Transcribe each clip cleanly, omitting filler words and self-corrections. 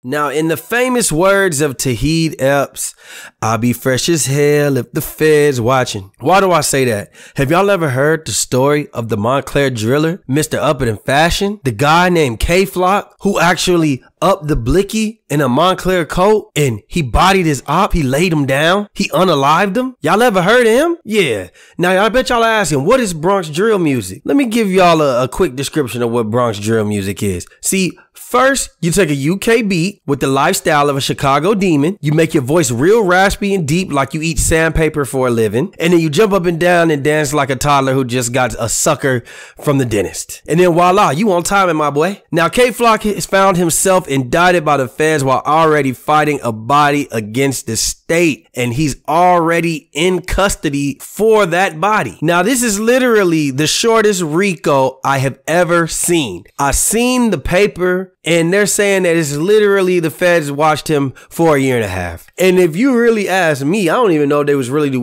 Now, in the famous words of Tahid Epps, I'll be fresh as hell if the Fed's watching. Why do I say that? Have y'all ever heard the story of the Montclair driller, Mr. Up It in Fashion? The guy named K-Flock, who actually upped the blicky in a Montclair coat and he bodied his op, he laid him down, he unalived him. Y'all ever heard of him? Yeah. Now, I bet y'all are asking, what is Bronx drill music? Let me give y'all a quick description of what Bronx drill music is. See, first, you take a UK beat with the lifestyle of a Chicago demon. You make your voice real raspy and deep like you eat sandpaper for a living. And then you jump up and down and dance like a toddler who just got a sucker from the dentist. And then voila, you on timing, my boy. Now, K-Flock has found himself indicted by the feds while already fighting a body against the state. And he's already in custody for that body. Now, this is literally the shortest RICO I have ever seen. I've seen the paper and they're saying that it's literally the feds watched him for a year and a half. And if you really ask me, I don't even know if they was really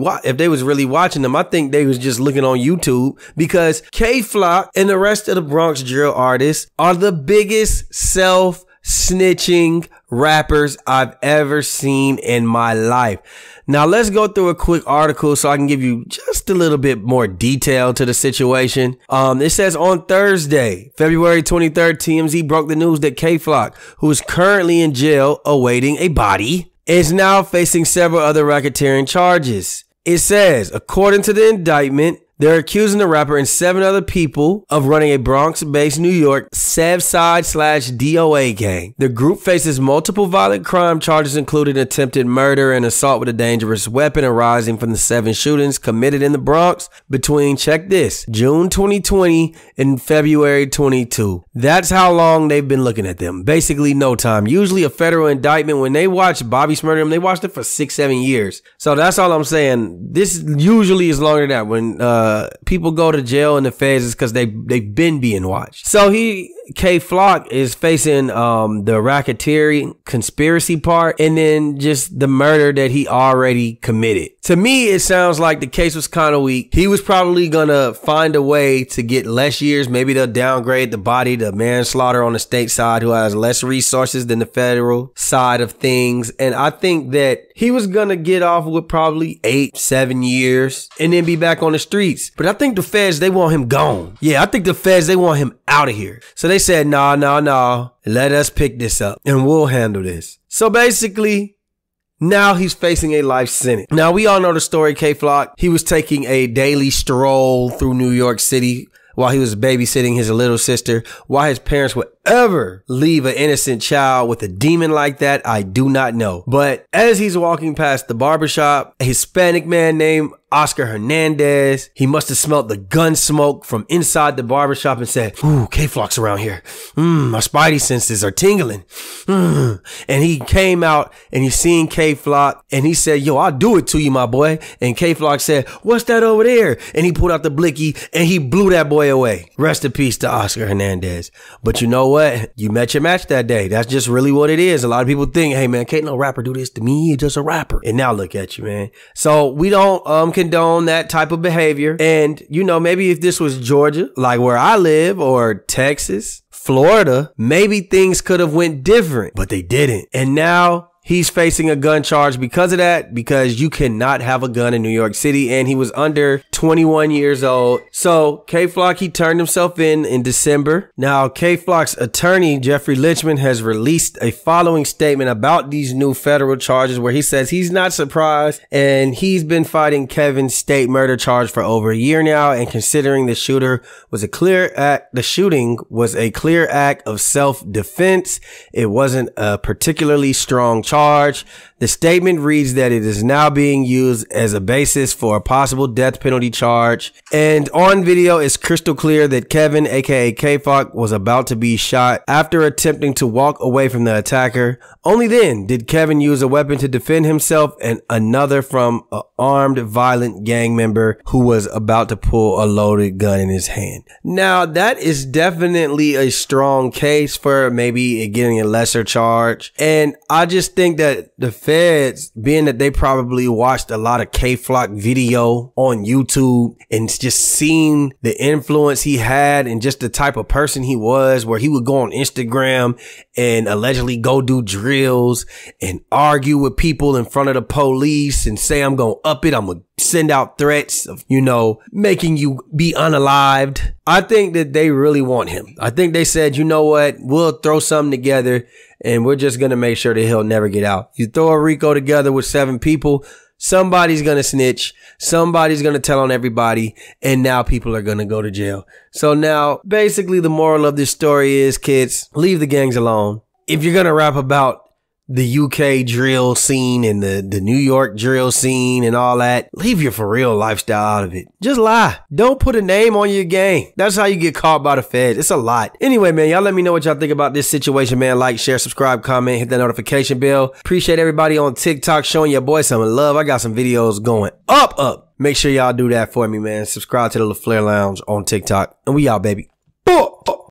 watching him. I think they was just looking on YouTube because K-Flock and the rest of the Bronx drill artists are the biggest self-snitching rappers I've ever seen in my life. Now, let's go through a quick article so I can give you just a little bit more detail to the situation. It says on Thursday, February 23rd, TMZ broke the news that K-Flock, who is currently in jail awaiting a body, is now facing several other racketeering charges. It says, according to the indictment, they're accusing the rapper and 7 other people of running a Bronx-based New York Sevside/DOA gang. The group faces multiple violent crime charges, including attempted murder and assault with a dangerous weapon arising from the 7 shootings committed in the Bronx between, check this, June 2020 and February 22. That's how long they've been looking at them. Basically, no time. Usually a federal indictment, when they watch Bobby murder him, they watched it for 6-7 years. So that's all I'm saying. This usually is longer than that. When people go to jail in the feds is because they've been being watched. So K-Flock is facing the racketeering conspiracy part and then just the murder that he already committed. To me, it sounds like the case was kind of weak. He was probably gonna find a way to get less years. Maybe they'll downgrade the body to manslaughter on the state side, who has less resources than the federal side of things. And I think that he was gonna get off with probably 8-7 years and then be back on the streets. But I think the feds, they want him gone. Yeah, I think the feds, they want him out of here. So they said, nah, let us pick this up and we'll handle this. So basically, now he's facing a life sentence. Now, we all know the story, K-Flock. He was taking a daily stroll through New York City while he was babysitting his little sister. Why his parents would ever leave an innocent child with a demon like that, I do not know. But as he's walking past the barbershop, a Hispanic man named Oscar Hernandez, he must have smelled the gun smoke from inside the barbershop and said, ooh, K-Flock's around here. My spidey senses are tingling. And he came out and he seen K-Flock and he said, yo, I'll do it to you, my boy. And K-Flock said, what's that over there? And he pulled out the blicky and he blew that boy away. Rest in peace to Oscar Hernandez. But you know what? You met your match that day. That's just really what it is. A lot of people think, hey man, can't no rapper do this to me. He's just a rapper. And now look at you, man. So we don't condone that type of behavior. And you know, maybe if this was Georgia, like where I live, or Texas, Florida, maybe things could have went different, but they didn't. And now he's facing a gun charge because of that, because you cannot have a gun in New York City, and he was under 21 years old. So K-Flock, he turned himself in December. Now, K-Flock's attorney, Jeffrey Lichman, has released a following statement about these new federal charges where he says he's not surprised, and he's been fighting Kevin's state murder charge for over a year now, and considering the shooting was a clear act of self-defense. It wasn't a particularly strong charge. The statement reads that it is now being used as a basis for a possible death penalty charge. And on video, it's crystal clear that Kevin, aka K-Flock, was about to be shot after attempting to walk away from the attacker. Only then did Kevin use a weapon to defend himself and another from an armed, violent gang member who was about to pull a loaded gun in his hand. Now, that is definitely a strong case for maybe getting a lesser charge. And I just think think that the feds, being that they probably watched a lot of K-Flock video on YouTube and just seeing the influence he had and just the type of person he was, where he would go on Instagram and allegedly go do drills and argue with people in front of the police and say, I'm going to up it. I'm going to send out threats of, you know, making you be unalived. I think that they really want him. I think they said, you know what, we'll throw something together and we're just going to make sure that he'll never get out. You throw a RICO together with 7 people, somebody's going to snitch. Somebody's going to tell on everybody. And now people are going to go to jail. So now basically the moral of this story is, kids, leave the gangs alone. If you're going to rap about the UK drill scene and the New York drill scene and all that, leave your for real lifestyle out of it. Just lie. Don't put a name on your gang. That's how you get caught by the feds. It's a lot. Anyway, man, y'all let me know what y'all think about this situation, man. Like, share, subscribe, comment, hit that notification bell. Appreciate everybody on TikTok showing your boy some love. I got some videos going up. Make sure y'all do that for me, man. Subscribe to the LaFlare Lounge on TikTok. And we out, baby.